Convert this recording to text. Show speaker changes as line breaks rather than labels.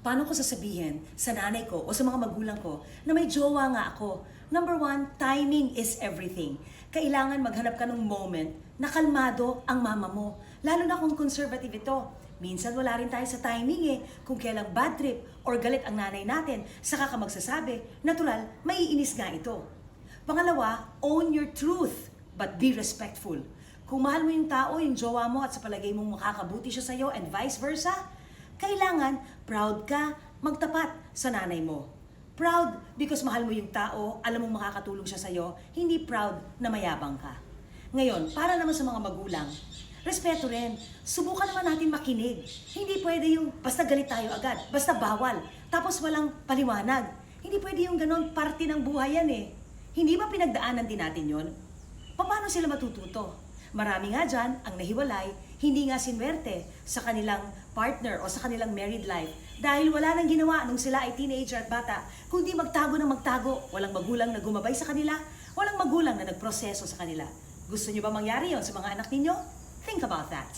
Paano ko sasabihin sa nanay ko o sa mga magulang ko na may jowa nga ako? Number one, timing is everything. Kailangan maghanap ka ng moment na kalmado ang mama mo. Lalo na kung conservative ito. Minsan wala rin tayo sa timing eh. Kung kailang bad trip or galit ang nanay natin, saka ka magsasabi, natural, maiinis nga ito. Pangalawa, own your truth, but be respectful. Kung mahal mo yung tao, yung jowa mo at sa palagay mong makakabuti siya sa'yo and vice versa, kailangan proud ka magtapat sa nanay mo. Proud because mahal mo yung tao, alam mong makakatulong siya sa'yo, hindi proud na mayabang ka. Ngayon, para naman sa mga magulang, respeto rin. Subukan naman natin makinig. Hindi pwede yung basta galit tayo agad, basta bawal, tapos walang paliwanag. Hindi pwede yung ganon, parte ng buhay yan eh. Hindi ba pinagdaanan din natin yon? Paano sila matututo? Marami nga dyan ang nahiwalay, hindi nga sinwerte sa kanilang partner o sa kanilang married life dahil wala nang ginawa nung sila ay teenager at bata, kundi magtago ng magtago. Walang magulang na gumabay sa kanila, walang magulang na nagproseso sa kanila. Gusto nyo ba mangyari yon sa mga anak ninyo? Think about that.